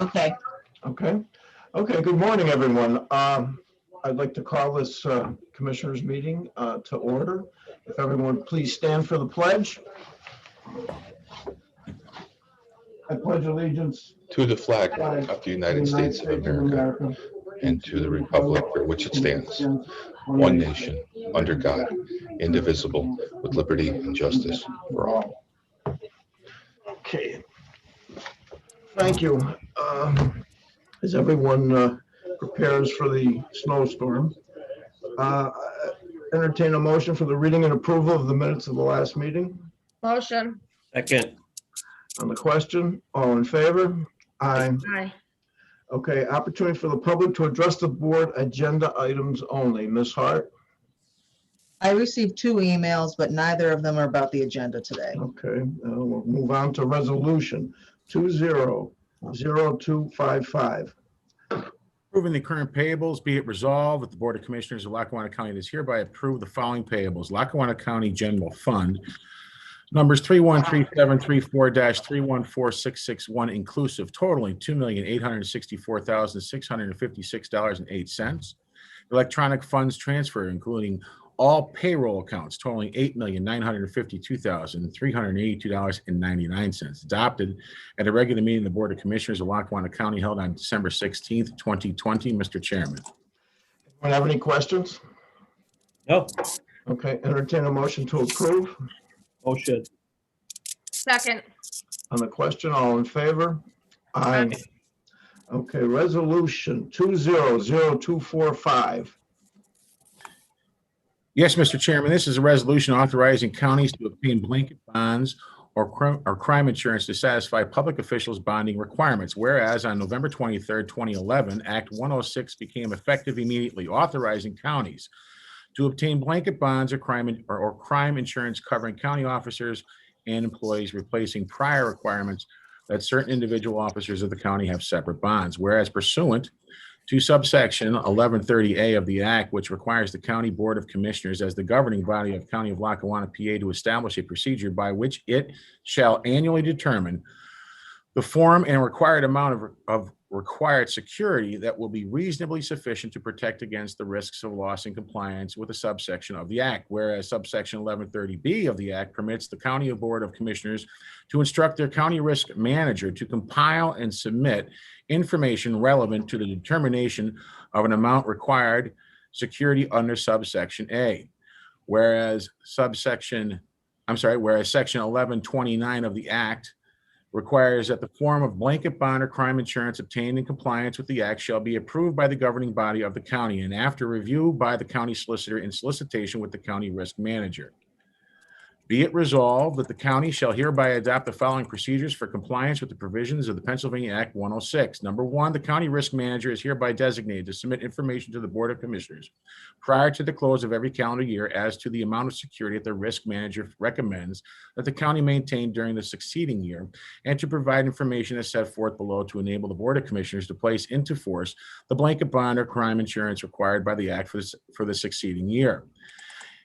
Okay. Okay. Okay, good morning, everyone. I'd like to call this Commissioners' meeting to order. If everyone please stand for the pledge. I pledge allegiance to the flag of the United States of America and to the republic for which it stands, one nation, under God, indivisible, with liberty and justice for all. Okay. Thank you. As everyone prepares for the snowstorm, entertain a motion for the reading and approval of the minutes of the last meeting. Motion. Second. On the question, all in favor? Aye. Aye. Okay, opportunity for the public to address the board, agenda items only. Ms. Hart? I received 2 emails, but neither of them are about the agenda today. Okay, we'll move on to resolution 200255. Approving the current payables, be it resolved that the Board of Commissioners of Lackawanna County does hereby approve the following payables. Lackawanna County General Fund, numbers 313734-314661 inclusive, totaling $2,864,656.08. Electronic funds transfer, including all payroll accounts, totaling $8,952,382.99. Adopted at a regular meeting of the Board of Commissioners of Lackawanna County held on December 16th, 2020. Mr. Chairman. Anyone have any questions? No. Okay, entertain a motion to approve. Motion. Second. On the question, all in favor? Aye. Okay, resolution 200245. Yes, Mr. Chairman, this is a resolution authorizing counties to obtain blanket bonds or crime insurance to satisfy public officials' bonding requirements. Whereas on November 23rd, 2011, Act 106 became effective immediately, authorizing counties to obtain blanket bonds or crime insurance covering county officers and employees, replacing prior requirements that certain individual officers of the county have separate bonds. Whereas pursuant to subsection 1130A of the Act, which requires the County Board of Commissioners as the governing body of County of Lackawanna, PA, to establish a procedure by which it shall annually determine the form and required amount of required security that will be reasonably sufficient to protect against the risks of loss in compliance with a subsection of the Act. Whereas subsection 1130B of the Act permits the County Board of Commissioners to instruct their county risk manager to compile and submit information relevant to the determination of an amount required security under subsection A. Whereas section 1129 of the Act requires that the form of blanket bond or crime insurance obtained in compliance with the Act shall be approved by the governing body of the county and after review by the county solicitor in solicitation with the county risk manager. Be it resolved that the county shall hereby adopt the following procedures for compliance with the provisions of the Pennsylvania Act 106. Number 1, the county risk manager is hereby designated to submit information to the Board of Commissioners prior to the close of every calendar year as to the amount of security that the risk manager recommends that the county maintain during the succeeding year, and to provide information as set forth below to enable the Board of Commissioners to place into force the blanket bond or crime insurance required by the Act for the succeeding year.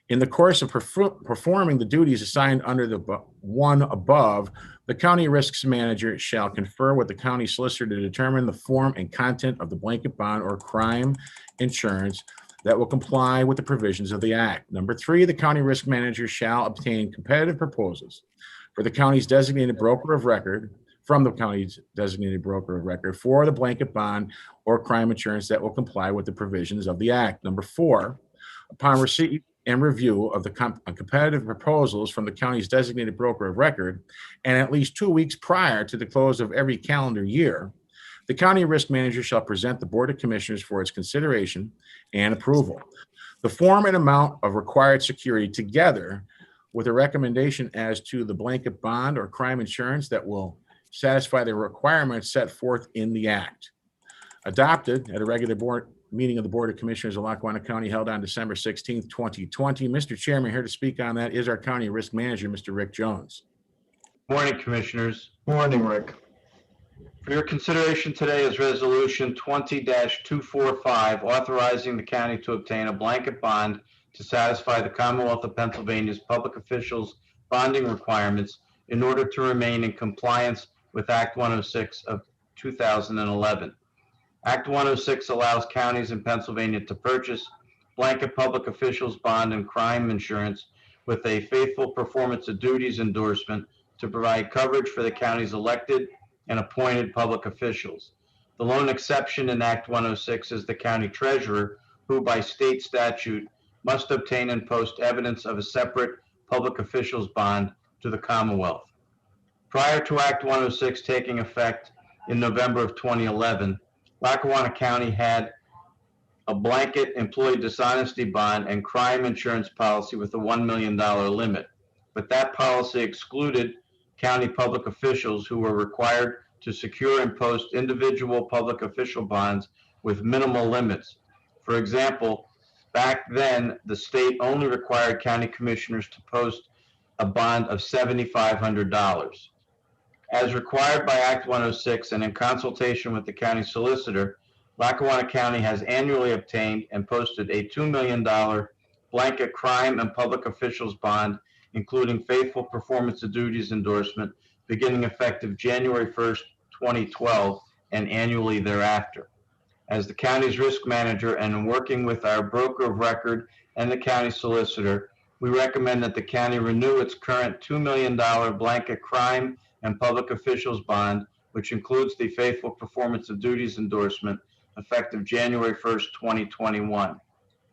In the course of performing the duties assigned under the one above, the county risks manager shall confer with the county solicitor to determine the form and content of the blanket bond or crime insurance that will comply with the provisions of the Act. Number 3, the county risk manager shall obtain competitive proposals for the county's designated broker of record for the blanket bond or crime insurance that will comply with the provisions of the Act. Number 4, upon receipt and review of the competitive proposals from the county's designated broker of record, and at least 2 weeks prior to the close of every calendar year, the county risk manager shall present the Board of Commissioners for its consideration and approval the form and amount of required security, together with a recommendation as to the blanket bond or crime insurance that will satisfy the requirements set forth in the Act. Adopted at a regular meeting of the Board of Commissioners of Lackawanna County held on December 16th, 2020. Mr. Chairman, here to speak on that is our county risk manager, Mr. Rick Jones. Morning, Commissioners. Morning, Rick. For your consideration today is Resolution 20-245, authorizing the county to obtain a blanket bond to satisfy the Commonwealth of Pennsylvania's public officials' bonding requirements in order to remain in compliance with Act 106 of 2011. Act 106 allows counties in Pennsylvania to purchase blanket public officials bond and crime insurance with a faithful performance of duties endorsement to provide coverage for the county's elected and appointed public officials. The lone exception in Act 106 is the county treasurer, who by state statute must obtain and post evidence of a separate public officials bond to the Commonwealth. Prior to Act 106 taking effect in November of 2011, Lackawanna County had a blanket employee dishonesty bond and crime insurance policy with a $1 million limit. But that policy excluded county public officials who were required to secure and post individual public official bonds with minimal limits. For example, back then, the state only required county commissioners to post a bond of $7,500. As required by Act 106 and in consultation with the county solicitor, Lackawanna County has annually obtained and posted a $2 million blanket crime and public officials bond, including faithful performance of duties endorsement, beginning effective January 1st, 2012, and annually thereafter. As the county's risk manager and in working with our broker of record and the county solicitor, we recommend that the county renew its current $2 million blanket crime and public officials bond, which includes the faithful performance of duties endorsement, effective January 1st, 2021.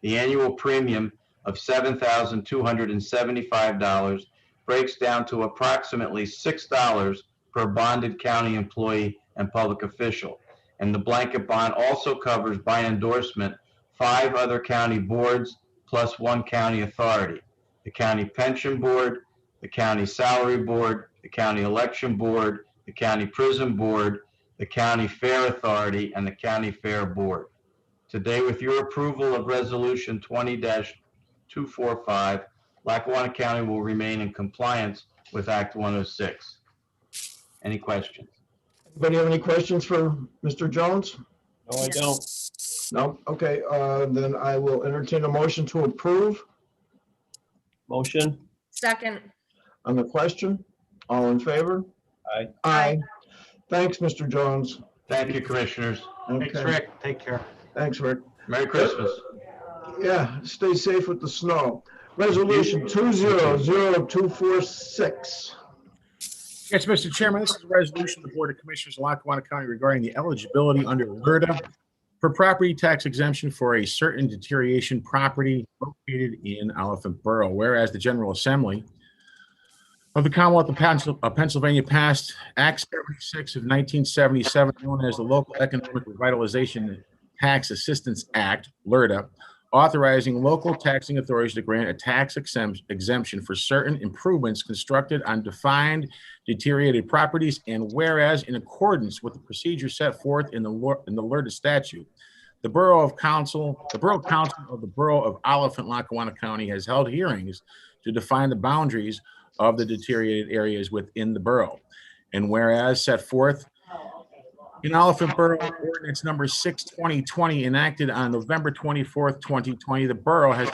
The annual premium of $7,275 breaks down to approximately $6 per bonded county employee and public official. And the blanket bond also covers by endorsement 5 other county boards plus 1 county authority: the County Pension Board, the County Salary Board, the County Election Board, the County Prison Board, the County Fair Authority, and the County Fair Board. Today, with your approval of Resolution 20-245, Lackawanna County will remain in compliance with Act 106. Any questions? Anybody have any questions for Mr. Jones? No, I don't. No? Okay, then I will entertain a motion to approve Motion? Second. on the question. All in favor? Aye. Aye. Thanks, Mr. Jones. Thank you, Commissioners. Okay. Take care. Thanks, Rick. Merry Christmas. Yeah, stay safe with the snow. Resolution 200246. Yes, Mr. Chairman, this is a resolution of the Board of Commissioners of Lackawanna County regarding the eligibility under LRTA for property tax exemption for a certain deterioration property located in Elephant Borough. Whereas the General Assembly of the Commonwealth of Pennsylvania passed Act 76 of 1977, known as the Local Economic Revitalization Tax Assistance Act, LRTA, authorizing local taxing authorities to grant a tax exemption for certain improvements constructed on defined deteriorated properties, and whereas in accordance with the procedure set forth in the LRTA statute, the Borough Council of the Borough of Oliphant, Lackawanna County has held hearings to define the boundaries of the deteriorated areas within the borough. And whereas set forth in Oliphant Borough Ordinance Number 6/2020, enacted on November 24th, 2020, the borough has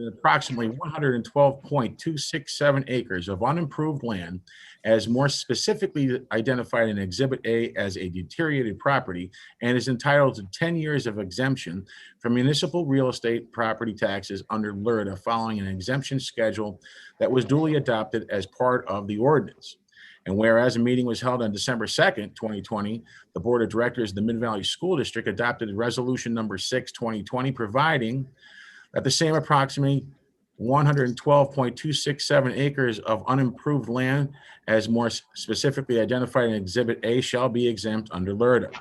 approximately 112.267 acres of unimproved land, as more specifically identified in Exhibit A as a deteriorated property, and is entitled to 10 years of exemption from municipal real estate property taxes under LRTA, following an exemption schedule that was duly adopted as part of the ordinance. And whereas a meeting was held on December 2nd, 2020, the Board of Directors of the Mid-Valley School District adopted Resolution Number 6/2020, providing that the same approximately 112.267 acres of unimproved land, as more specifically identified in Exhibit A, shall be exempt under LRTA.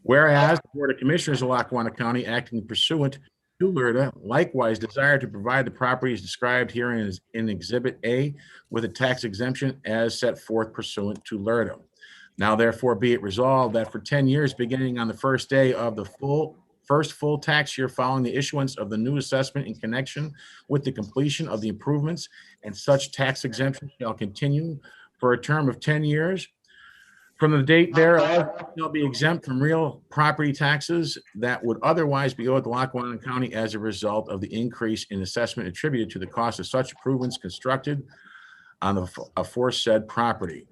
Whereas the Board of Commissioners of Lackawanna County, acting pursuant to LRTA, likewise desire to provide the properties described herein in Exhibit A with a tax exemption as set forth pursuant to LRTA. Now therefore be it resolved that for 10 years, beginning on the first day of the first full tax year following the issuance of the new assessment in connection with the completion of the improvements, and such tax exemption shall continue for a term of 10 years. From the date thereof, shall be exempt from real property taxes that would otherwise be owed to Lackawanna County as a result of the increase in assessment attributed to the cost of such improvements constructed on the aforesaid property.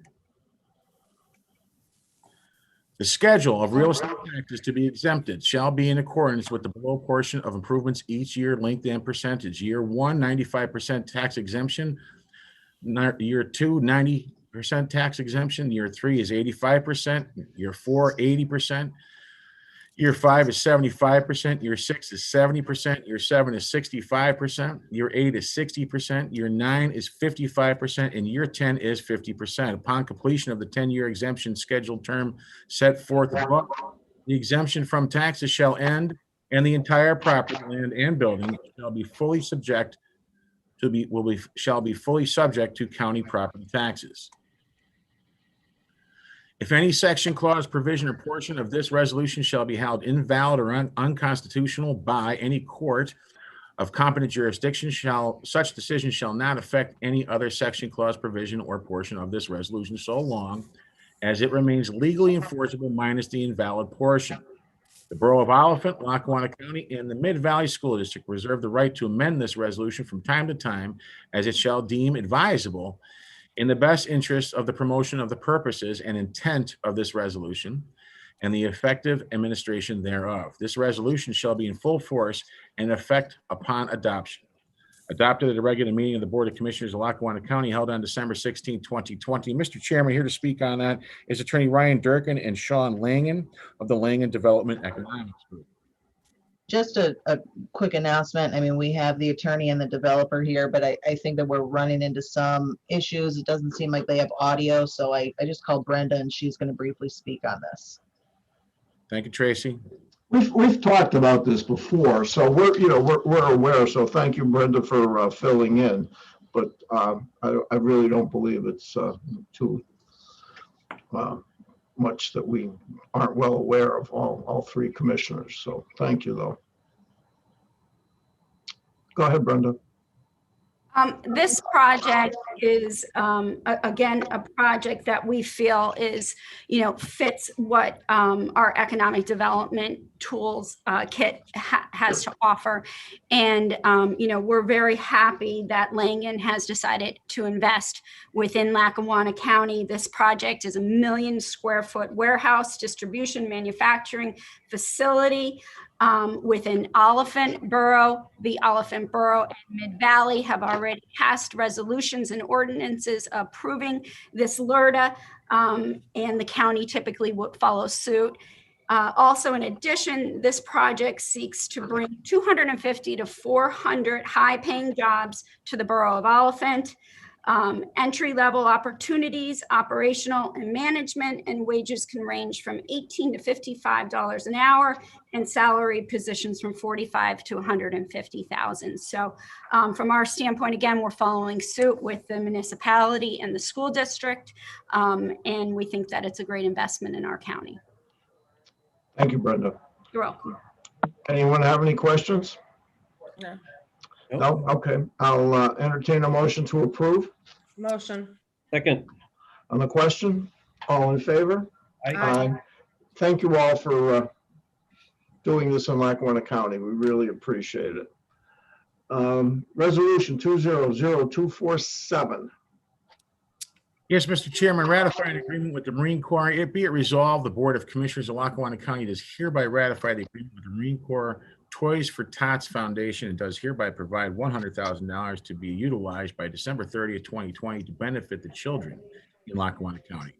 The schedule of real estate taxes to be exempted shall be in accordance with the below portion of improvements each year, length and percentage. Year 1, 95% tax exemption. Year 2, 90% tax exemption. Year 3 is 85%. Year 4, 80%. Year 5 is 75%. Year 6 is 70%. Year 7 is 65%. Year 8 is 60%. Year 9 is 55%. And year 10 is 50%. Upon completion of the 10-year exemption scheduled term set forth above, the exemption from taxes shall end, and the entire property, land, and building shall be fully subject to county property taxes. If any section, clause, provision, or portion of this resolution shall be held invalid or unconstitutional by any court of competent jurisdiction, such decision shall not affect any other section, clause, provision, or portion of this resolution so long as it remains legally enforceable minus the invalid portion. The Borough of Oliphant, Lackawanna County, and the Mid-Valley School District reserve the right to amend this resolution from time to time as it shall deem advisable in the best interest of the promotion of the purposes and intent of this resolution and the effective administration thereof. This resolution shall be in full force and effect upon adoption. Adopted at a regular meeting of the Board of Commissioners of Lackawanna County held on December 16, 2020. Mr. Chairman, here to speak on that is Attorney Ryan Durkin and Sean Langen of the Langen Development Economics Group. Just a quick announcement. I mean, we have the attorney and the developer here, but I think that we're running into some issues. It doesn't seem like they have audio, so I just called Brenda and she's going to briefly speak on this. Thank you, Tracy. We've talked about this before, so we're aware. So thank you, Brenda, for filling in. But I really don't believe it's too much that we aren't well aware of, all three commissioners. So thank you, though. Go ahead, Brenda. This project is, again, a project that we feel is, fits what our economic development tools kit has to offer. And, we're very happy that Langen has decided to invest within Lackawanna County. This project is a 1 million square foot warehouse, distribution, manufacturing facility. Within Oliphant Borough. The Oliphant Borough and Mid-Valley have already passed resolutions and ordinances approving this LRTA, and the county typically would follow suit. Also, in addition, this project seeks to bring 250 to 400 high-paying jobs to the Borough of Oliphant. Entry-level opportunities, operational and management, and wages can range from $18 to $55 an hour, and salary positions from $45,000 to $150,000. So from our standpoint, again, we're following suit with the municipality and the school district, and we think that it's a great investment in our county. Thank you, Brenda. You're welcome. Anyone have any questions? No. No? Okay. I'll entertain a motion to approve. Motion. Second. On the question, all in favor? Aye. Thank you all for doing this in Lackawanna County. We really appreciate it. Resolution 200247. Yes, Mr. Chairman, ratify an agreement with the Marine Corps. Be it resolved, the Board of Commissioners of Lackawanna County does hereby ratify the agreement with the Marine Corps Toys for Tots Foundation and does hereby provide $100,000 to be utilized by December 30th, 2020 to benefit the children in Lackawanna County.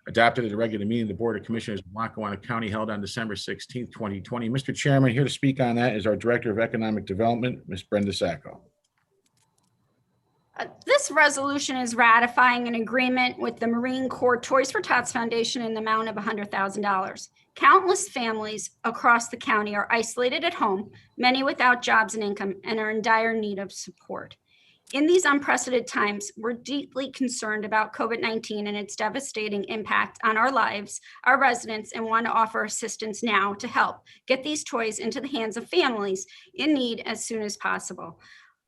Adopted at a regular meeting of the Board of Commissioners of Lackawanna County held on December 16th, 2020. Mr. Chairman, here to speak on that is our Director of Economic Development, Ms. Brenda Sacco. This resolution is ratifying an agreement with the Marine Corps Toys for Tots Foundation in the amount of $100,000. Countless families across the county are isolated at home, many without jobs and income, and are in dire need of support. In these unprecedented times, we're deeply concerned about COVID-19 and its devastating impact on our lives, our residents, and want to offer assistance now to help get these toys into the hands of families in need as soon as possible.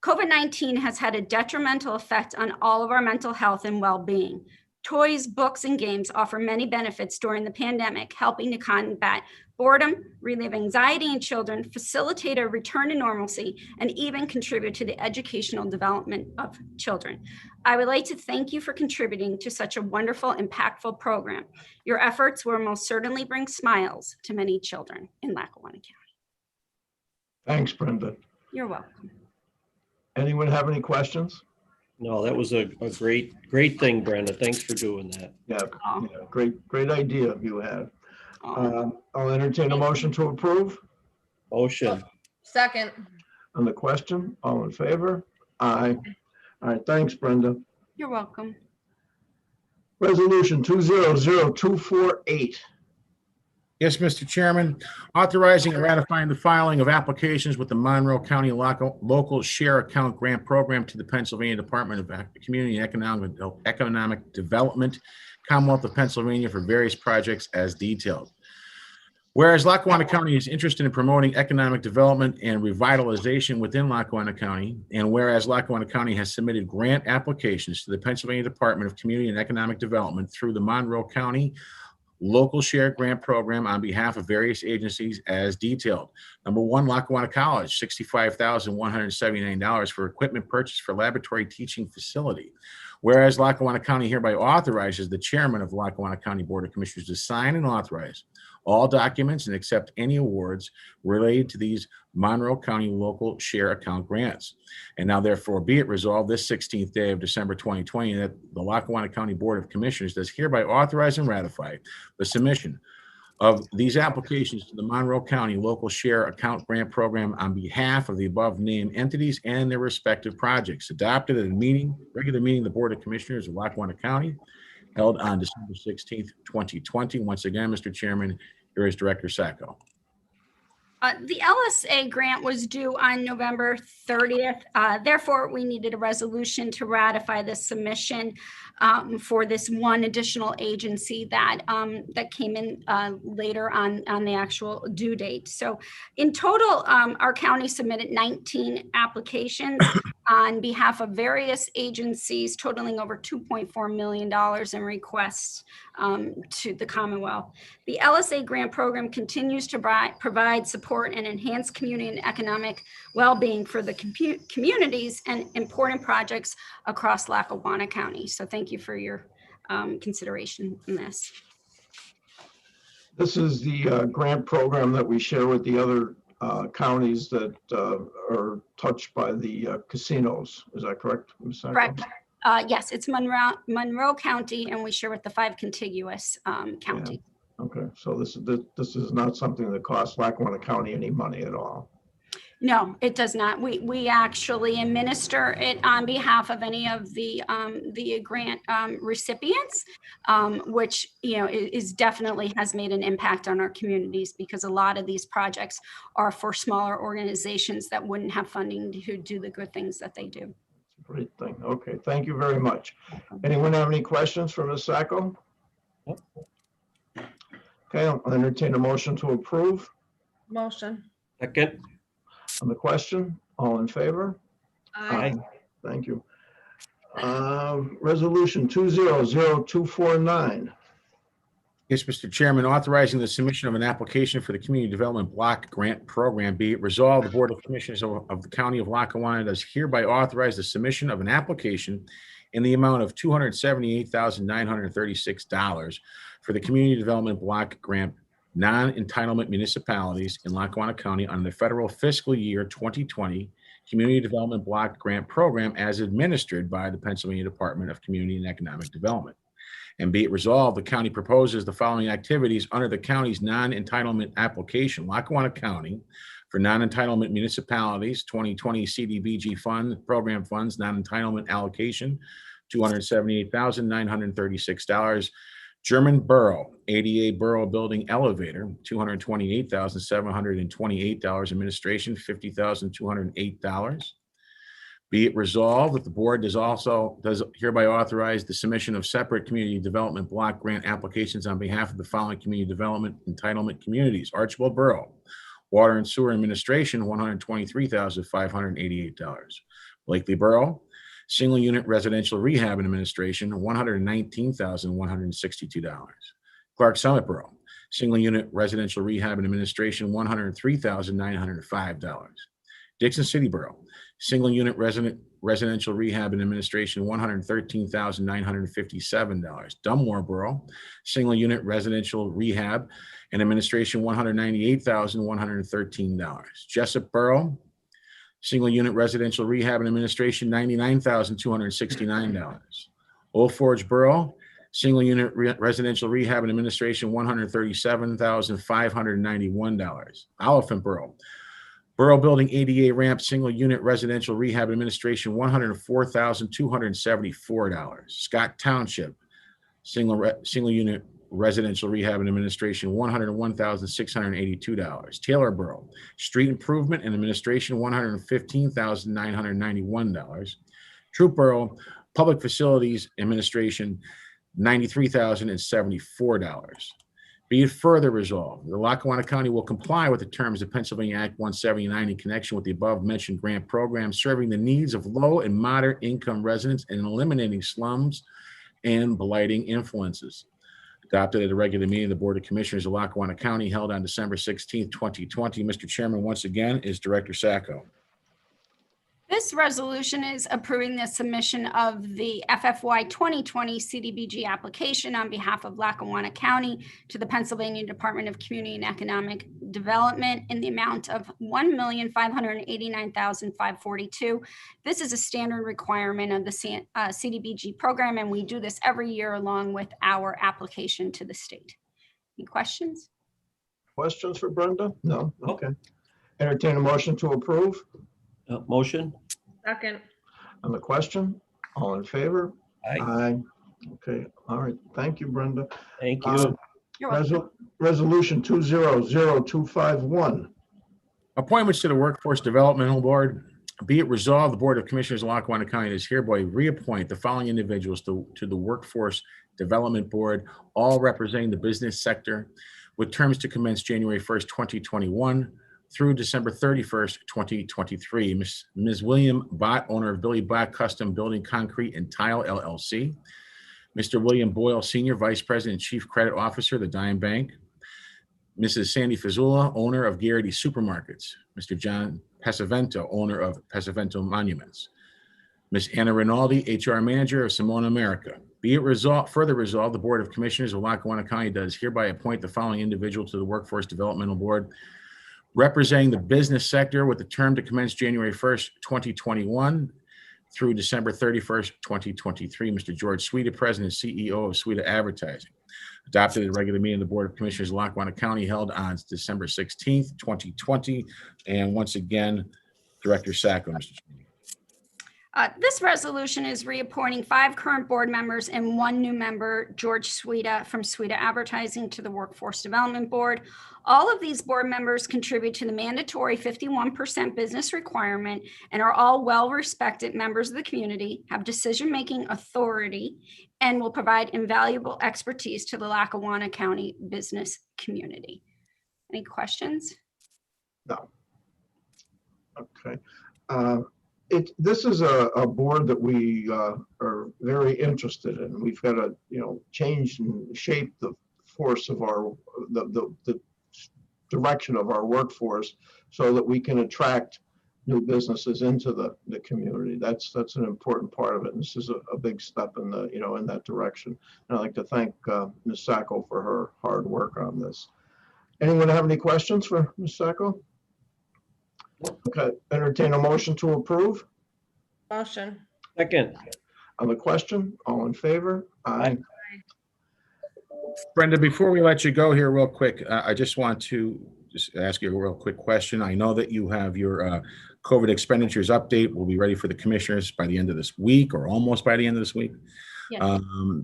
COVID-19 has had a detrimental effect on all of our mental health and well-being. Toys, books, and games offer many benefits during the pandemic, helping to combat boredom, relieve anxiety in children, facilitate a return to normalcy, and even contribute to the educational development of children. I would like to thank you for contributing to such a wonderful, impactful program. Your efforts will most certainly bring smiles to many children in Lackawanna County. Thanks, Brenda. You're welcome. Anyone have any questions? No, that was a great thing, Brenda. Thanks for doing that. Yeah, Oh, yeah, great idea you had. oh. I'll entertain a motion to approve. Motion. Second. On the question, all in favor? Aye. All right, thanks, Brenda. You're welcome. Resolution 200248. Yes, Mr. Chairman, authorizing and ratifying the filing of applications with the Monroe County Local Share Account Grant Program to the Pennsylvania Department of Community and Economic Development, Commonwealth of Pennsylvania, for various projects as detailed. Whereas Lackawanna County is interested in promoting economic development and revitalization within Lackawanna County, and whereas Lackawanna County has submitted grant applications to the Pennsylvania Department of Community and Economic Development through the Monroe County Local Share Grant Program on behalf of various agencies as detailed. Number one, Lackawanna College, $65,179 for equipment purchase for laboratory teaching facility. Whereas Lackawanna County hereby authorizes the chairman of the Lackawanna County Board of Commissioners to sign and authorize all documents and accept any awards related to these Monroe County Local Share Account grants. And now therefore be it resolved this 16th day of December 2020 that the Lackawanna County Board of Commissioners does hereby authorize and ratify the submission of these applications to the Monroe County Local Share Account Grant Program on behalf of the above named entities and their respective projects, adopted at a regular meeting of the Board of Commissioners of Lackawanna County, held on December 16th, 2020. Once again, Mr. Chairman, here is Director Sacco. The LSA grant was due on November 30th. Therefore, we needed a resolution to ratify this submission for this one additional agency that came in later on the actual due date. So in total, our county submitted 19 applications on behalf of various agencies totaling over $2.4 million in requests to the Commonwealth. The LSA grant program continues to provide support and enhance community and economic well-being for the communities and important projects across Lackawanna County. So thank you for your consideration in this. This is the grant program that we share with the other counties that are touched by the casinos. Is that correct, Ms. Sacco? Correct. Yes, it's Monroe County, and we share with the 5 contiguous counties. Yeah. Okay, so this is not something that costs Lackawanna County any money at all. No, it does not. We actually administer it on behalf of any of the grant recipients, which is definitely has made an impact on our communities, because a lot of these projects are for smaller organizations that wouldn't have funding to do the good things that they do. Great thing. Okay, thank you very much. Anyone have any questions for Ms. Sacco? Okay, I'll entertain a motion to approve. Motion. Second. On the question, all in favor? Aye. Thank you. Resolution 200249. Yes, Mr. Chairman, authorizing the submission of an application for the Community Development Block Grant Program. Be it resolved, the Board of Commissioners of the County of Lackawanna does hereby authorize the submission of an application in the amount of $278,936 for the Community Development Block Grant non-entitlement municipalities in Lackawanna County under the federal fiscal year 2020 Community Development Block Grant Program as administered by the Pennsylvania Department of Community and Economic Development. And be it resolved, the county proposes the following activities under the county's non-entitlement application. Lackawanna County for non-entitlement municipalities, 2020 CDBG fund, program funds, non-entitlement allocation, $278,936. German Borough, ADA Borough Building Elevator, $228,728. Administration, $50,208. Be it resolved that the board does hereby authorize the submission of separate community development block grant applications on behalf of the following community development entitlement communities: Archibald Borough, Water and Sewer Administration, $123,588. Blakely Borough, Single Unit Residential Rehab and Administration, $119,162. Clark Summit Borough, Single Unit Residential Rehab and Administration, $103,905. Dixon City Borough, Single Unit Residential Rehab and Administration, $113,957. Dunmore Borough, Single Unit Residential Rehab and Administration, $198,113. Jessup Borough, Single Unit Residential Rehab and Administration, $99,269. Old Forge Borough, Single Unit Residential Rehab and Administration, $137,591. Oliphant Borough, Borough Building ADA Ramp, Single Unit Residential Rehab Administration, $104,274. Scott Township, Single Unit Residential Rehab and Administration, $101,682. Taylor Borough, Street Improvement and Administration, $115,991. Troop Borough, Public Facilities Administration, $93,074. Be it further resolved, the Lackawanna County will comply with the terms of Pennsylvania Act 179 in connection with the above-mentioned grant program, serving the needs of low and moderate income residents and eliminating slums and blighting influences. Adopted at a regular meeting of the Board of Commissioners of Lackawanna County held on December 16th, 2020. Mr. Chairman, once again, is Director Sacco. This resolution is approving the submission of the FFY 2020 CDBG application on behalf of Lackawanna County to the Pennsylvania Department of Community and Economic Development in the amount of $1,589,542. This is a standard requirement of the CDBG program, and we do this every year along with our application to the state. Any questions? Questions for Brenda? No? Okay. Entertain a motion to approve. Motion? Second. On the question, all in favor? Aye. Okay, all right. Thank you, Brenda. Thank Uh, you. You're welcome. Resolution 200251. Appointments to the Workforce Developmental Board. Be it resolved, the Board of Commissioners of Lackawanna County does hereby reappoint the following individuals to the Workforce Development Board, all representing the business sector, with terms to commence January 1st, 2021 through December 31st, 2023. Ms. William Bott, owner of Billy Bott Custom Building Concrete and Tile LLC. Mr. William Boyle, Senior Vice President and Chief Credit Officer, the Dime Bank. Mrs. Sandy Fazula, owner of Garrity Supermarkets. Mr. John Pesavento, owner of Pesavento Monuments. Ms. Anna Rinaldi, HR Manager of Simona America. Be it further resolved, the Board of Commissioners of Lackawanna County does hereby appoint the following individual to the Workforce Developmental Board, representing the business sector, with the term to commence January 1st, 2021 through December 31st, 2023. Mr. George Sweda, President and CEO of Sweda Advertising. Adopted at a regular meeting of the Board of Commissioners of Lackawanna County held on December 16th, 2020. And once again, Director Sacco, Mr. Chairman. This resolution is reappointing 5 current board members and 1 new member, George Sweda from Sweda Advertising, to the Workforce Development Board. All of these board members contribute to the mandatory 51% business requirement and are all well-respected members of the community, have decision-making authority, and will provide invaluable expertise to the Lackawanna County business community. Any questions? No. Okay. This is a board that we are very interested in. We've got to, change and shape the force of the direction of our workforce so that we can attract new businesses into the community. That's an important part of it. And this is a big step in in that direction. And I'd like to thank Ms. Sacco for her hard work on this. Anyone have any questions for Ms. Sacco? Okay, entertain a motion to approve. Motion. Second. On the question, all in favor? Aye. Brenda, before we let you go here real quick, I just want to ask you a real quick question. I know that you have your COVID expenditures update. Will be ready for the commissioners by the end of this week or almost by the end of this week. Yes.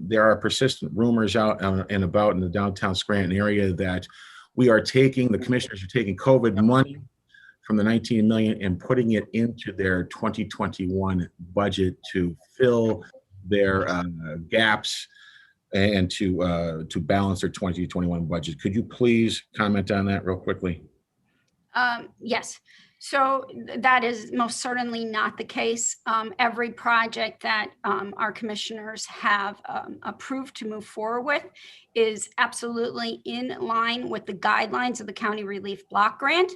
There are persistent rumors out and about in the downtown Scranton area that the commissioners are taking COVID money from the 19 million and putting it into their 2021 budget to fill their gaps and to balance their 2021 budget. Could you please comment on that real quickly? Yes. So that is most certainly not the case. Every project that our commissioners have approved to move forward with is absolutely in line with the guidelines of the County Relief Block Grant.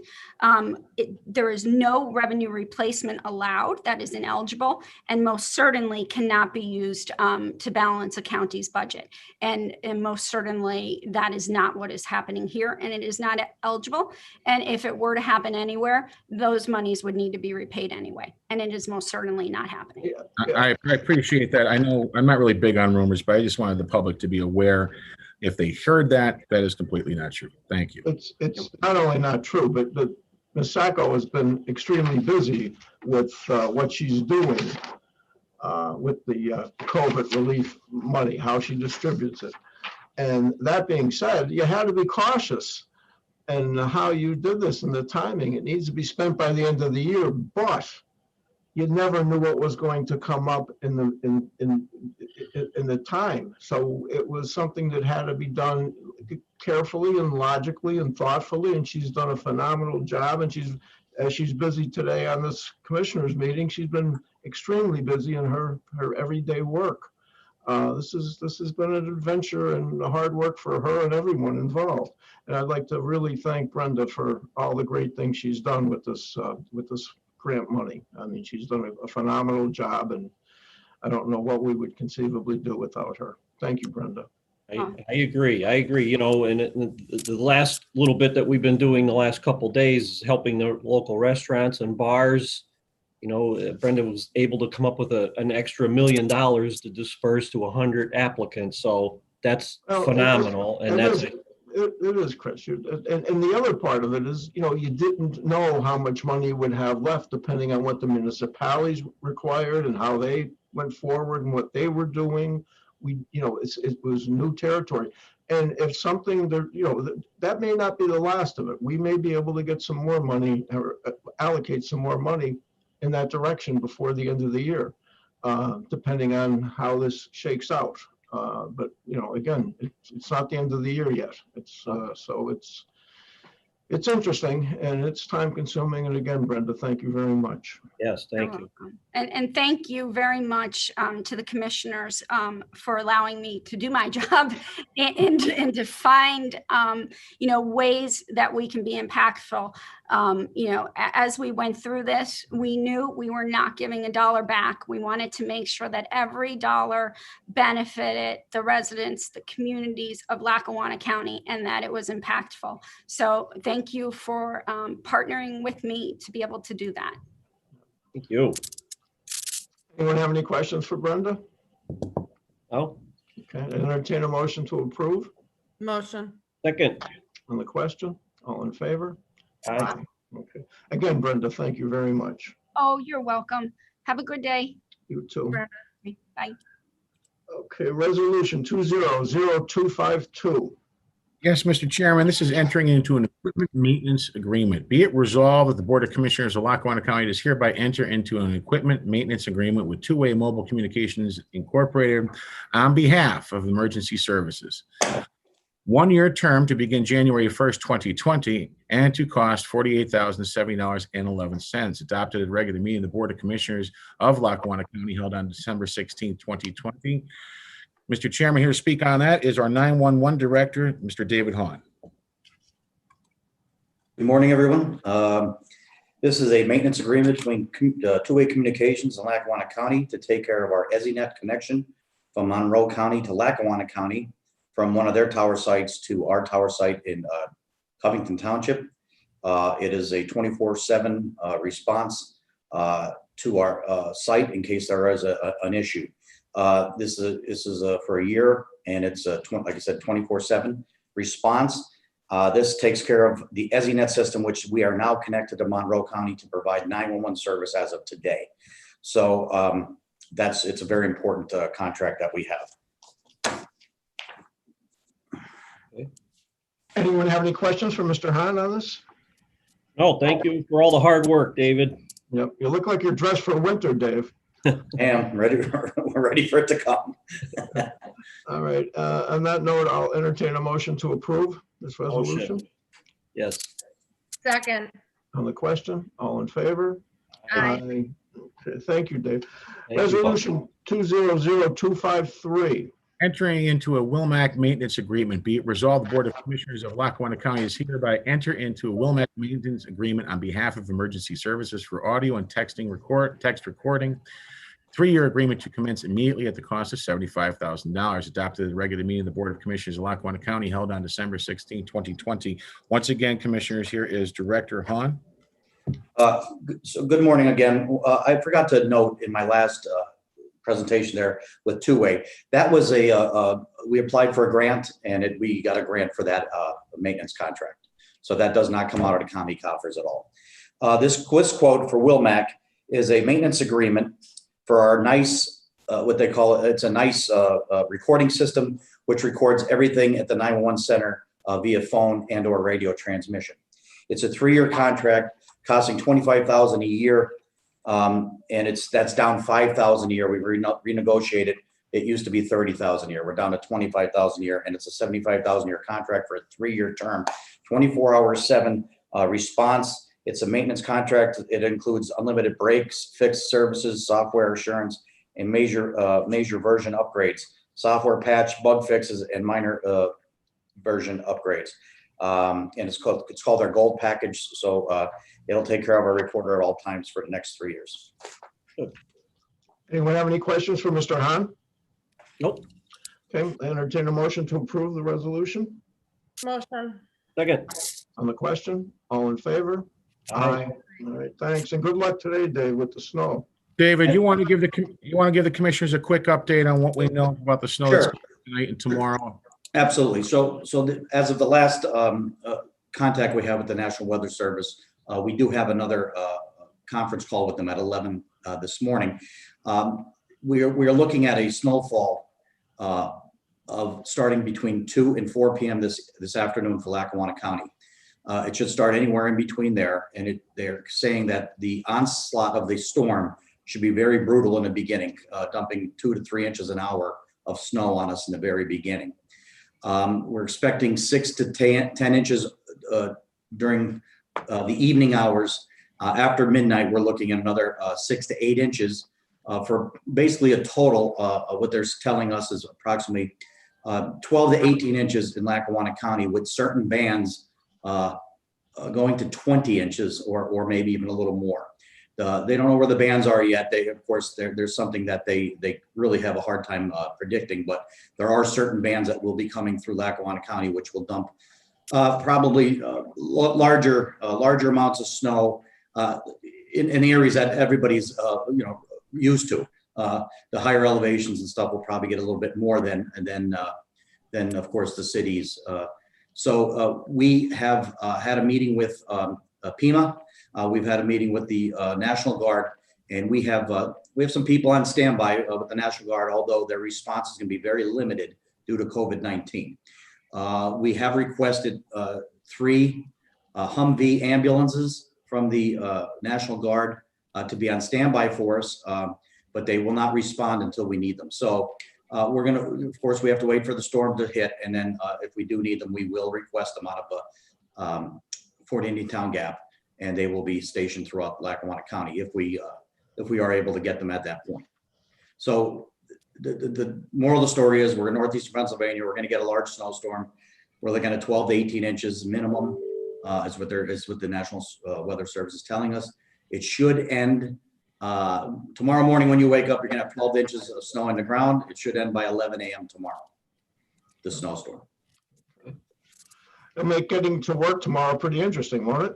There is no revenue replacement allowed. That is ineligible, and most certainly cannot be used to balance a county's budget. And most certainly that is not what is happening here, and it is not eligible. And if it were to happen anywhere, those monies would need to be repaid anyway, and it is most certainly not happening. I appreciate that. I know I'm not really big on rumors, but I just wanted the public to be aware. If they heard that, that is completely not true. Thank you. It's not only not true, but Ms. Sacco has been extremely busy with what she's doing with the COVID relief money, how she distributes it. And that being said, you had to be cautious in how you did this and the timing. It needs to be spent by the end of the year, but you never knew what was going to come up in the time. So it was something that had to be done carefully and logically and thoughtfully, and she's done a phenomenal job. And she's busy today on this commissioners meeting. She's been extremely busy in her everyday work. This has been an adventure and hard work for her and everyone involved. And I'd like to really thank Brenda for all the great things she's done with this grant money. I mean, she's done a phenomenal job, and I don't know what we would conceivably do without her. Thank you, Brenda. I agree. You know, and the last little bit that we've been doing the last couple of days is helping the local restaurants and bars. You know, Brenda was able to come up with an extra $1 million to disperse to 100 applicants. So that's phenomenal. And that's it is, Chris. And the other part of it is, you know, you didn't know how much money you would have left depending on what the municipalities required and how they went forward and what they were doing. It was new territory. And if something there, you know, that may not be the last of it. We may be able to get some more money or allocate some more money in that direction before the end of the year, depending on how this shakes out. But, you know, again, it's not the end of the year yet. It's interesting and it's time consuming. And again, Brenda, thank you very much. Yes, thank you. And thank you very much to the commissioners for allowing me to do my job and to find, you know, ways that we can be impactful. You know, as we went through this, we knew we were not giving $1 back. We wanted to make sure that every dollar benefited the residents, the communities of Lackawanna County, and that it was impactful. So thank you for partnering with me to be able to do that. Thank you. Anyone have any questions for Brenda? Oh, Okay, I entertain a motion to approve Motion. second. on the question. All in favor? Aye. Okay. Again, Brenda, thank you very much. Oh, you're welcome. Have a good day. You too. Bye. Okay, resolution 200252. Yes, Mr. Chairman, this is entering into an equipment maintenance agreement. Be it resolved that the Board of Commissioners of Lackawanna County does hereby enter into an equipment maintenance agreement with Two-Way Mobile Communications Incorporated on behalf of Emergency Services. 1-year term to begin January 1st, 2020, and to cost $48,070.11. Adopted at regular meeting of the Board of Commissioners of Lackawanna County held on December 16th, 2020. Mr. Chairman, here to speak on that is our 911 Director, Mr. David Hahn. Good morning, everyone. This is a maintenance agreement between Two-Way Communications and Lackawanna County to take care of our EZNet connection from Monroe County to Lackawanna County, from one of their tower sites to our tower site in Covington Township. It is a 24/7 response to our site in case there is an issue. This is for a year, and it's like I said, 24/7 response. This takes care of the EZNet system, which we are now connected to Monroe County to provide 911 service as of today. So it's a very important contract that we have. Anyone have any questions for Mr. Hahn on this? No, thank you for all the hard work, David. Yep, you look like you're dressed for winter, Dave. And we're ready for it to come. All right, on that note, I'll entertain a motion to approve this resolution. Motion. Yes. Second. On the question, all in favor? Aye. Okay, thank you, Dave. Thank you. Resolution 200253. Entering into a Wilmac maintenance agreement. Be it resolved, the Board of Commissioners of Lackawanna County is hereby enter into a Wilmac maintenance agreement on behalf of Emergency Services for audio and text recording. 3-year agreement to commence immediately at the cost of $75,000. Adopted at the regular meeting of the Board of Commissioners of Lackawanna County held on December 16, 2020. Once again, Commissioners, here is Director Hahn. So good morning again. I forgot to note in my last presentation there with two-way, that was we applied for a grant and we got a grant for that maintenance contract. So that does not come out of the county coffers at all. This quote for Wilmac is a maintenance agreement for our NICE, what they call it. It's a NICE recording system, which records everything at the 911 center via phone and or radio transmission. It's a 3-year contract costing $25,000 a year. And that's down $5,000 a year. We renegotiated. It used to be $30,000 a year. We're down to $25,000 a year, and it's a $75,000 a year contract for a 3-year term, 24/7 response. It's a maintenance contract. It includes unlimited breaks, fixed services, software assurance, and major version upgrades, software patch, bug fixes, and minor version upgrades. And it's called our gold package. So it'll take care of our reporter at all times for the next 3 years. Anyone have any questions for Mr. Hahn? Nope. Okay, I entertain a motion to approve the resolution. Motion. Second. On the question, all in favor? Aye. All right, thanks, and good luck today, Dave, with the snow. David, you want to give the Commissioners a quick update on what we know about the snow that's Sure. coming tonight and tomorrow? Absolutely. As of the last contact we have with the National Weather Service, we do have another conference call with them at 11 this morning. We are looking at a snowfall of starting between 2 and 4 p.m. this afternoon for Lackawanna County. It should start anywhere in between there, and they're saying that the onslaught of the storm should be very brutal in the beginning, dumping 2 to 3 inches an hour of snow on us in the very beginning. We're expecting 6 to 10 inches during the evening hours. After midnight, we're looking at another 6 to 8 inches for basically a total of what they're telling us is approximately 12 to 18 inches in Lackawanna County, with certain bands going to 20 inches or maybe even a little more. They don't know where the bands are yet. Of course, there's something that they really have a hard time predicting, but there are certain bands that will be coming through Lackawanna County, which will dump probably larger amounts of snow in areas that everybody's used to. The higher elevations and stuff will probably get a little bit more than of course the cities. So we have had a meeting with PEMA. We've had a meeting with the National Guard, and we have some people on standby with the National Guard, although their response is going to be very limited due to COVID-19. We have requested 3 Humvee ambulances from the National Guard to be on standby for us, but they will not respond until we need them. So we're going to, of course, we have to wait for the storm to hit, and then if we do need them, we will request them out of Fort Indian Town Gap, and they will be stationed throughout Lackawanna County if we are able to get them at that point. So the moral of the story is we're in northeastern Pennsylvania. We're going to get a large snowstorm. We're looking at 12 to 18 inches minimum, is what the National Weather Service is telling us. It should end tomorrow morning when you wake up. You're going to have 12 inches of snow on the ground. It should end by 11 a.m. tomorrow, the snowstorm. It'll make getting to work tomorrow pretty interesting, won't it?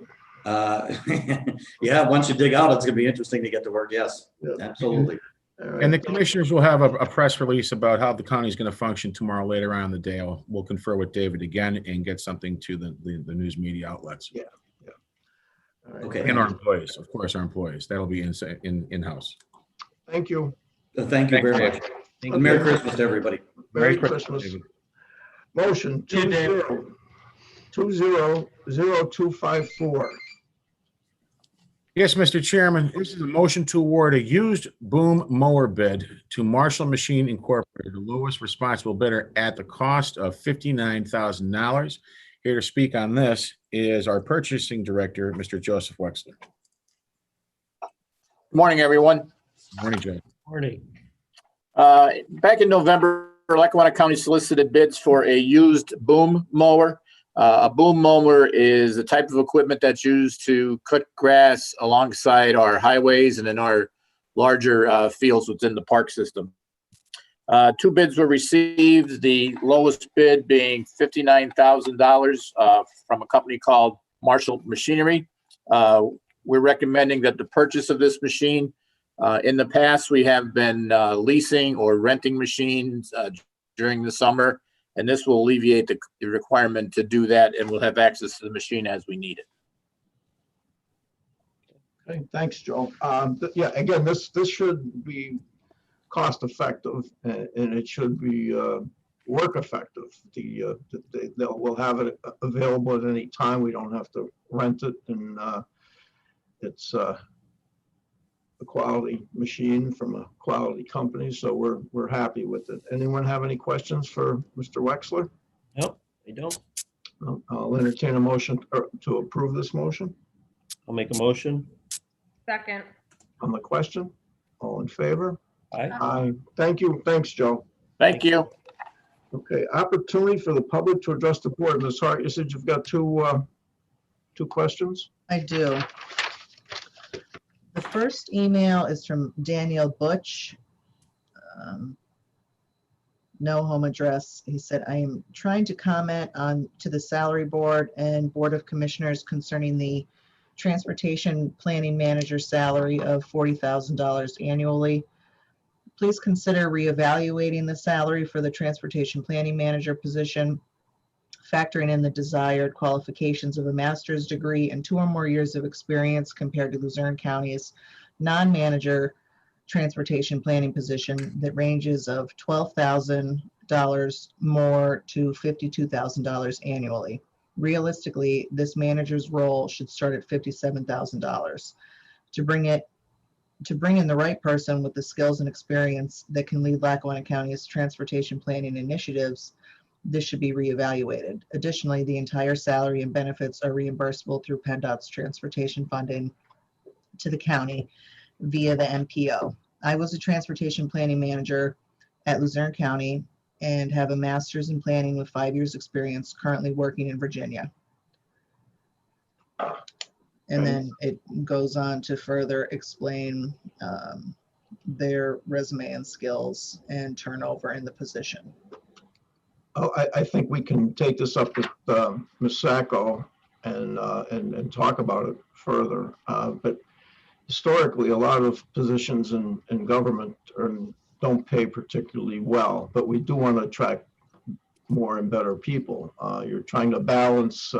Yeah, once you dig out, it's going to be interesting to get to work. Yes, absolutely. And the Commissioners will have a press release about how the county is going to function tomorrow later on in the day. We'll confer with David again and get something to the news media outlets. Yeah. All right. Okay. And our employees, of course, our employees. That'll be in-house. Thank you. Thank you very much. And Merry Christmas to everybody. Merry Christmas. David. Motion 200254. Yes, Mr. Chairman, this is a motion to award a used boom mower bid to Marshall Machine Incorporated, the lowest responsible bidder, at the cost of $59,000, Here to speak on this is our purchasing director, Mr. Joseph Wexler. Morning, everyone. Morning, Joe. Morning. Back in November, Lackawanna County solicited bids for a used boom mower. A boom mower is the type of equipment that's used to cut grass alongside our highways and in our larger fields within the park system. 2 bids were received, the lowest bid being $59,000 from a company called Marshall Machinery. We're recommending that the purchase of this machine. In the past, we have been leasing or renting machines during the summer, and this will alleviate the requirement to do that, and we'll have access to the machine as we need it. Okay, thanks, Joe. Yeah, again, this should be cost effective and it should be work effective. We'll have it available at any time. We don't have to rent it, and it's a quality machine from a quality company, so we're happy with it. Anyone have any questions for Mr. Wexler? Nope, I don't. I'll entertain a motion to approve this motion. I'll make a motion. Second. On the question, all in favor? Aye. Aye. Thank you. Thanks, Joe. Thank you. Okay, opportunity for the public to address the board. Ms. Hart, you said you've got two questions? I do. The first email is from Daniel Butch. No home address. He said, I am trying to comment to the salary board and board of commissioners concerning the transportation planning manager salary of $40,000 annually. Please consider reevaluating the salary for the transportation planning manager position, factoring in the desired qualifications of a master's degree and 2 or more years of experience compared to Luzerne County's non-manager transportation planning position that ranges of $12,000 more to $52,000 annually. Realistically, this manager's role should start at $57,000. To bring in the right person with the skills and experience that can lead Lackawanna County's transportation planning initiatives, this should be reevaluated. Additionally, the entire salary and benefits are reimbursable through PennDOT's transportation funding to the county via the MPO. I was a transportation planning manager at Luzerne County and have a master's in planning with 5 years experience, currently working in Virginia. And then it goes on to further explain their resume and skills and turnover in the position. Oh, I think we can take this up with Ms. Sacco and talk about it further. But historically, a lot of positions in government don't pay particularly well, but we do want to attract more and better people. You're trying to balance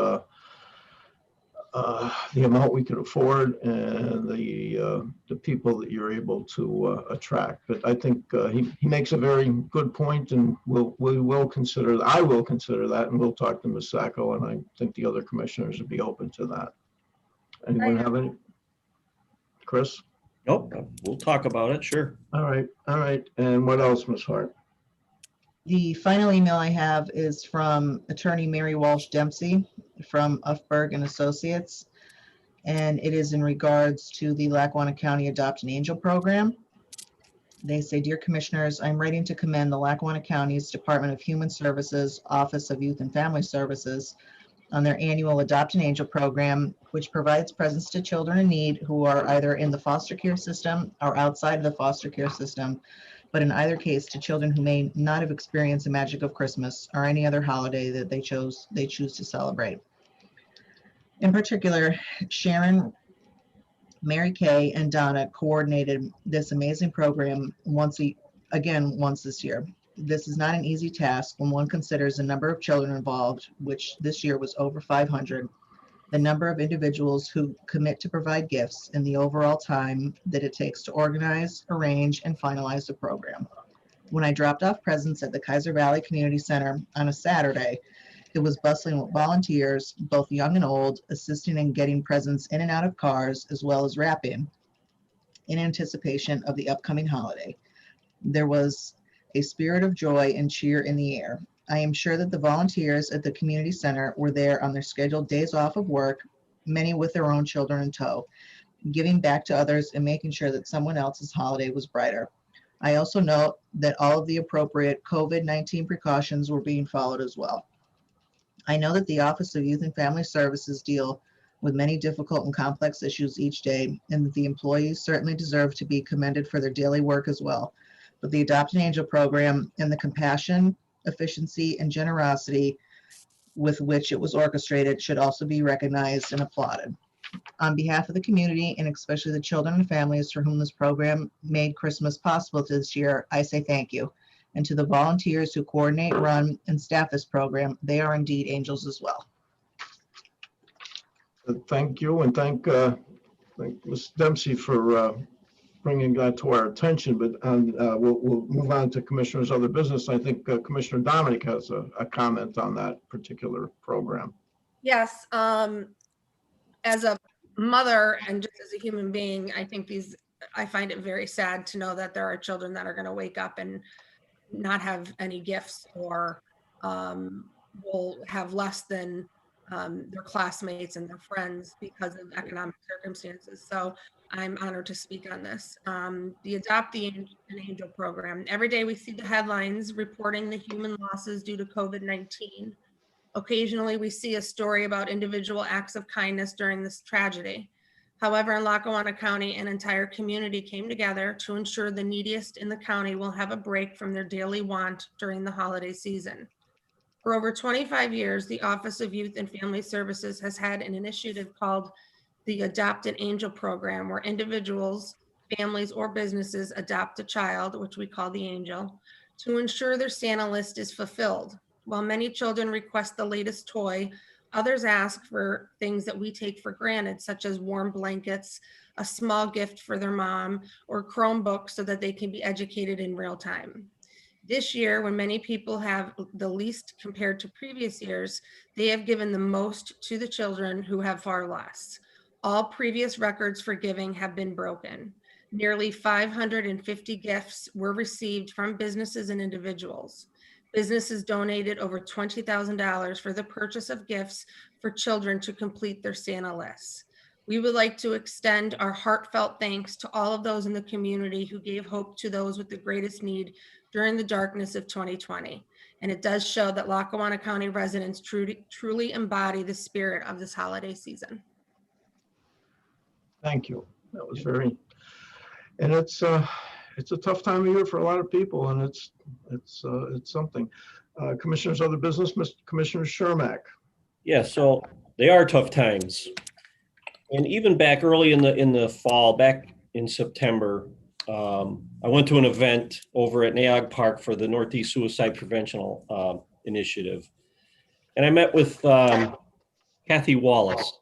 the amount we can afford and the people that you're able to attract. But I think he makes a very good point, and I will consider that, and we'll talk to Ms. Sacco, and I think the other commissioners would be open to that. Anyone have any? Chris? Nope, we'll talk about it, sure. All right. And what else, Ms. Hart? The final email I have is from attorney Mary Walsh Dempsey from Uffberg and Associates. And it is in regards to the Lackawanna County Adopt an Angel program. They say, Dear Commissioners, I'm writing to commend the Lackawanna County's Department of Human Services, Office of Youth and Family Services on their annual Adopt an Angel program, which provides presents to children in need who are either in the foster care system or outside of the foster care system, but in either case to children who may not have experienced the magic of Christmas or any other holiday that they choose to celebrate. In particular, Sharon, Mary Kay, and Donna coordinated this amazing program once this year. This is not an easy task when one considers the number of children involved, which this year was over 500, the number of individuals who commit to provide gifts, and the overall time that it takes to organize, arrange, and finalize the program. When I dropped off presents at the Kaiser Valley Community Center on a Saturday, it was bustling with volunteers, both young and old, assisting in getting presents in and out of cars, as well as wrapping in anticipation of the upcoming holiday. There was a spirit of joy and cheer in the air. I am sure that the volunteers at the community center were there on their scheduled days off of work, many with their own children in tow, giving back to others and making sure that someone else's holiday was brighter. I also note that all of the appropriate COVID-19 precautions were being followed as well. I know that the Office of Youth and Family Services deal with many difficult and complex issues each day, and that the employees certainly deserve to be commended for their daily work as well. But the Adopt an Angel program and the compassion, efficiency, and generosity with which it was orchestrated should also be recognized and applauded. On behalf of the community, and especially the children and families for whom this program made Christmas possible this year, I say thank you. And to the volunteers who coordinate, run, and staff this program, they are indeed angels as well. Thank you, and thank Ms. Dempsey for bringing that to our attention. But we'll move on to Commissioner's other business. I think Commissioner Dominic has a comment on that particular program. Yes, as a mother and just as a human being, I find it very sad to know that there are children that are going to wake up and not have any gifts, or will have less than their classmates and their friends because of economic circumstances. So I'm honored to speak on this. The Adopt an Angel program. Every day we see the headlines reporting the human losses due to COVID-19. Occasionally we see a story about individual acts of kindness during this tragedy. However, in Lackawanna County, an entire community came together to ensure the neediest in the county will have a break from their daily want during the holiday season. For over 25 years, the Office of Youth and Family Services has had an initiative called the Adopt an Angel program, where individuals, families, or businesses adopt a child, which we call the angel, to ensure their Santa list is fulfilled. While many children request the latest toy, others ask for things that we take for granted, such as warm blankets, a small gift for their mom, or Chromebooks so that they can be educated in real time. This year, when many people have the least compared to previous years, they have given the most to the children who have far less. All previous records for giving have been broken. Nearly 550 gifts were received from businesses and individuals. Businesses donated over $20,000 for the purchase of gifts for children to complete their Santa lists. We would like to extend our heartfelt thanks to all of those in the community who gave hope to those with the greatest need during the darkness of 2020. And it does show that Lackawanna County residents truly embody the spirit of this holiday season. Thank you. That was very, and it's a tough time of year for a lot of people, and it's something. Commissioners, other business, Commissioner Shermack. Yeah, so they are tough times. And even back early in the fall, back in September, I went to an event over at Naog Park for the Northeast Suicide Prevention Initiative. And I met with Kathy Wallace.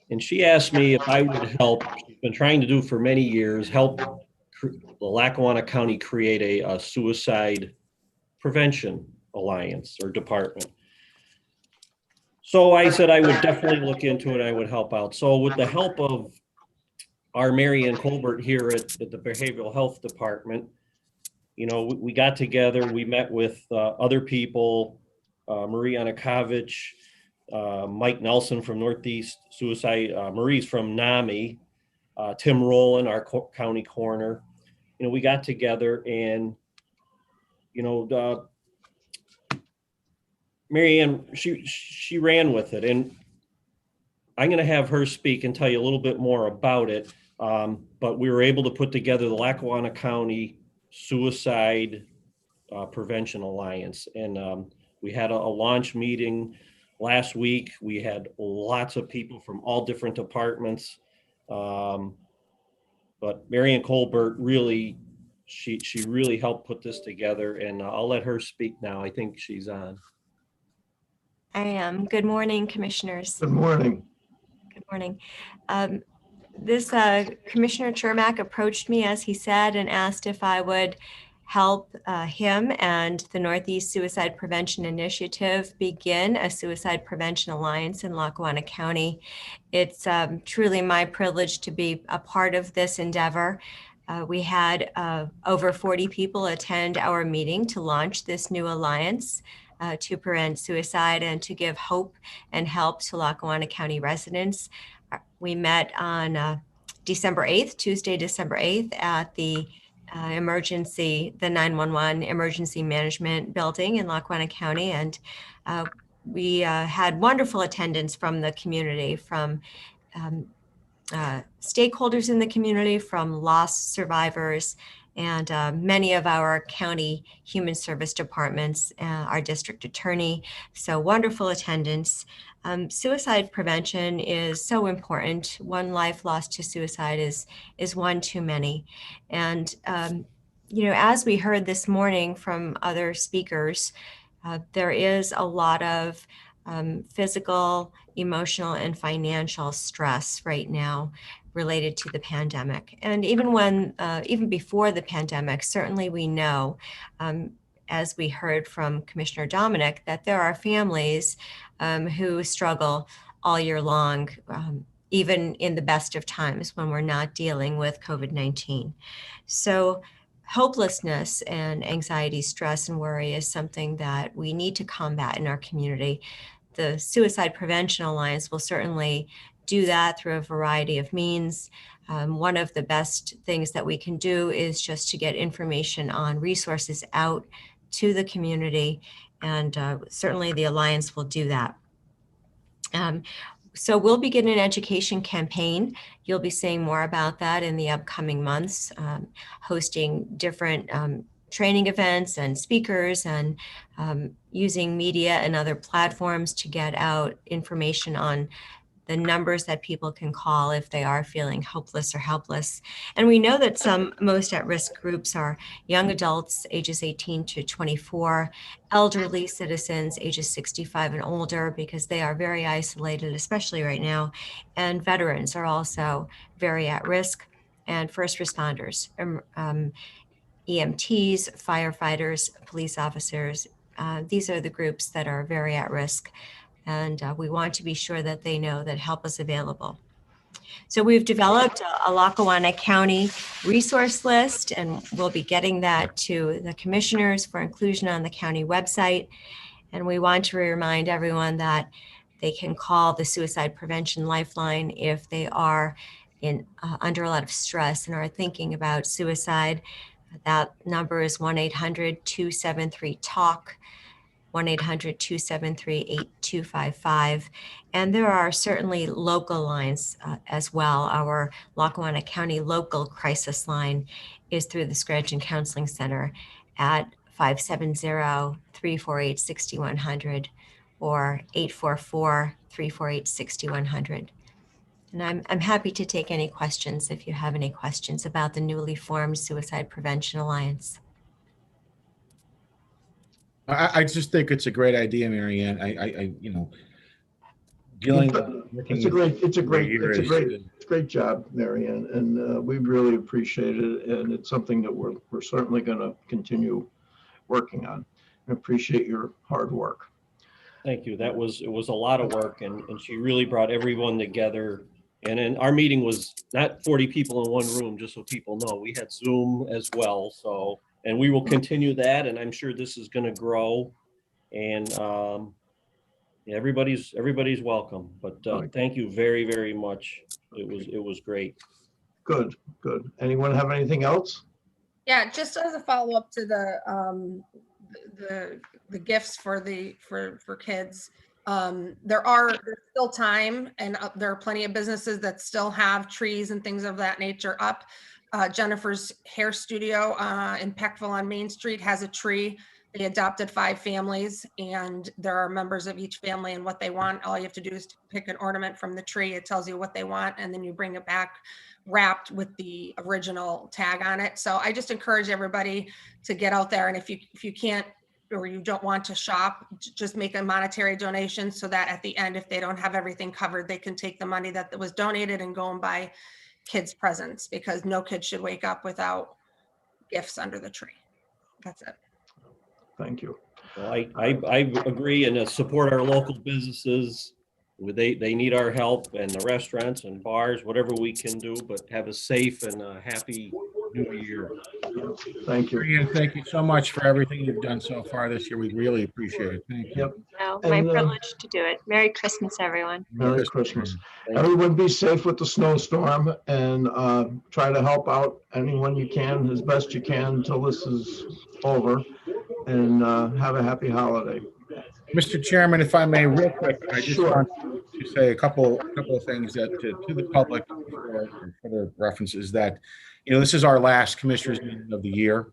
And she asked me if I would help, she's been trying to do for many years, help the Lackawanna County create a suicide prevention alliance or department. So I said I would definitely look into it. I would help out. So with the help of our Mary Ann Colbert here at the Behavioral Health Department, you know, we got together, we met with other people, Marie Anakovich, Mike Nelson from Northeast Suicide, Marie's from NAMI, Tim Rowland, our county coroner. You know, we got together and, you know, Mary Ann, she ran with it, and I'm going to have her speak and tell you a little bit more about it. But we were able to put together the Lackawanna County Suicide Prevention Alliance, and we had a launch meeting last week. We had lots of people from all different departments, but Mary Ann Colbert really, she really helped put this together, and I'll let her speak now. I think she's on. I am. Good morning, commissioners. Good morning. Good morning. This Commissioner Chermak approached me, as he said, and asked if I would help him and the Northeast Suicide Prevention Initiative begin a suicide prevention alliance in Lackawanna County. It's truly my privilege to be a part of this endeavor. We had over 40 people attend our meeting to launch this new alliance to prevent suicide and to give hope and help to Lackawanna County residents. We met on December 8th, Tuesday, December 8th at the 911 Emergency Management Building in Lackawanna County. And we had wonderful attendance from the community, from stakeholders in the community, from loss survivors, and many of our county human service departments, our district attorney. So wonderful attendance. Suicide prevention is so important. One life lost to suicide is one too many. And, as we heard this morning from other speakers, there is a lot of physical, emotional, and financial stress right now related to the pandemic. And even before the pandemic, certainly we know, as we heard from Commissioner Dominic, that there are families who struggle all year long, even in the best of times when we're not dealing with COVID-19. So hopelessness and anxiety, stress, and worry is something that we need to combat in our community. The Suicide Prevention Alliance will certainly do that through a variety of means. One of the best things that we can do is just to get information on resources out to the community, and certainly the Alliance will do that. So we'll begin an education campaign. You'll be seeing more about that in the upcoming months, hosting different training events and speakers, and using media and other platforms to get out information on the numbers that people can call if they are feeling hopeless or helpless. And we know that some most at-risk groups are young adults ages 18 to 24, elderly citizens ages 65 and older, because they are very isolated, especially right now, and veterans are also very at risk, and first responders, EMTs, firefighters, police officers. These are the groups that are very at risk. And we want to be sure that they know that help is available. So we've developed a Lackawanna County resource list, and we'll be getting that to the commissioners for inclusion on the county website. And we want to remind everyone that they can call the Suicide Prevention Lifeline if they are under a lot of stress and are thinking about suicide. That number is 1-800-273-TALK. 1-800-273-8255. And there are certainly local lines as well. Our Lackawanna County local crisis line is through the Scranton Counseling Center at 570-348-6100 or 844-348-6100. And I'm happy to take any questions if you have any questions about the newly formed Suicide Prevention Alliance. I just think it's a great idea, Mary Ann. Dealing. It's a great job, Mary Ann, and we really appreciate it. And it's something that we're certainly going to continue working on. I appreciate your hard work. Thank you. It was a lot of work, and she really brought everyone together. And then our meeting was not 40 people in one room, just so people know. We had Zoom as well. So, and we will continue that, and I'm sure this is going to grow. And everybody's welcome. But thank you very, very much. It was great. Good. Anyone have anything else? Yeah, just as a follow-up to the gifts for kids. There's still time, and there are plenty of businesses that still have trees and things of that nature up. Jennifer's Hair Studio in Peckville on Main Street has a tree. They adopted 5 families, and there are members of each family and what they want. All you have to do is to pick an ornament from the tree. It tells you what they want, and then you bring it back wrapped with the original tag on it. So I just encourage everybody to get out there, and if you can't or you don't want to shop, just make a monetary donation so that at the end, if they don't have everything covered, they can take the money that was donated and go and buy kids presents, because no kid should wake up without gifts under the tree. That's it. Thank you. Well, I agree, and support our local businesses. They need our help, and the restaurants and bars, whatever we can do, but have a safe and happy new year. Thank you. Marianne, thank you so much for everything you've done so far this year. We really appreciate it. Thank you. Yep. No, my And, privilege to do it. Merry Christmas, everyone. Merry Christmas. Thank you. Everyone be safe with the snowstorm and try to help out anyone you can as best you can until this is over. And have a happy holiday. Mr. Chairman, if I may, real quick, I just Sure. want to say a couple of things that to the public for the references that, this is our last commissioners meeting of the year.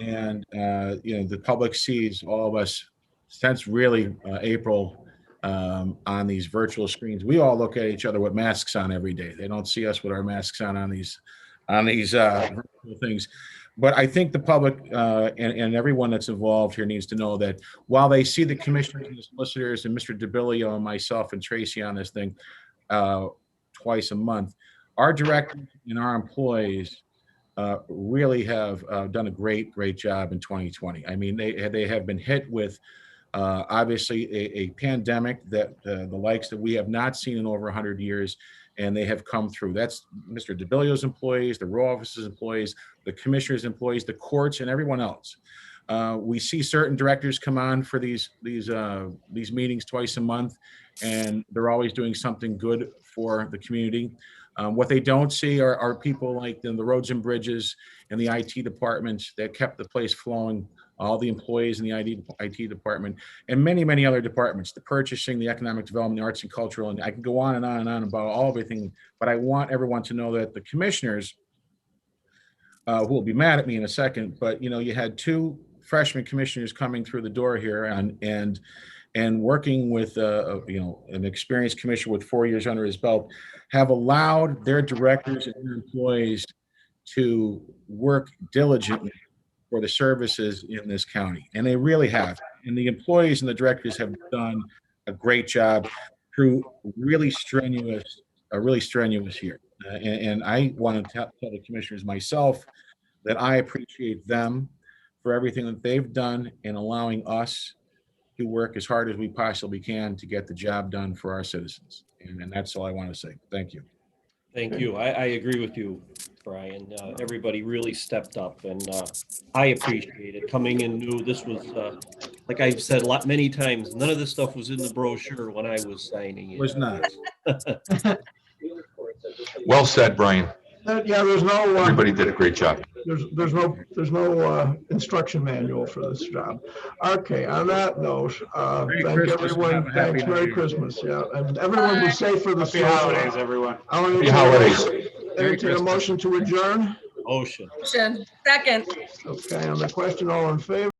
And, the public sees all of us since really April on these virtual screens. We all look at each other with masks on every day. They don't see us with our masks on these virtual things. But I think the public and everyone that's involved here needs to know that while they see the commissioners and the solicitors and Mr. DeBilio and myself and Tracy on this thing twice a month, our directors and our employees really have done a great job in 2020. I mean, they have been hit with obviously a pandemic that the likes that we have not seen in over 100 years. And they have come through. That's Mr. DeBilio's employees, the row office's employees, the commissioner's employees, the courts, and everyone else. We see certain directors come on for these meetings twice a month, and they're always doing something good for the community. What they don't see are people like the roads and bridges and the IT departments that kept the place flowing, all the employees in the IT department, and many other departments, the purchasing, the economic development, the arts and cultural, and I can go on and on and on about everything, but I want everyone to know that the commissioners, who will be mad at me in a second, but you had 2 freshman commissioners coming through the door here and working with an experienced commissioner with 4 years under his belt, have allowed their directors and their employees to work diligently for the services in this county. And they really have. And the employees and the directors have done a great job through a really strenuous year. And I want to tell the commissioners myself that I appreciate them for everything that they've done in allowing us to work as hard as we possibly can to get the job done for our citizens. And that's all I want to say. Thank you. Thank you. I agree with you, Brian. Everybody really stepped up, and I appreciate it. Coming in new, this was, like I've said many times, none of this stuff was in the brochure when I was signing it. Was not. Well said, Brian. Yeah, there's no. Everybody did a great job. There's no instruction manual for this job. Okay, on that note, Merry thank Christmas, everyone. have a happy Thanks, New Merry Year. Christmas, yeah, and everyone be safe for the Happy holidays, everyone. Happy holidays. Entertain a motion to adjourn. Ocean. Second. Okay, on the question, all in favor?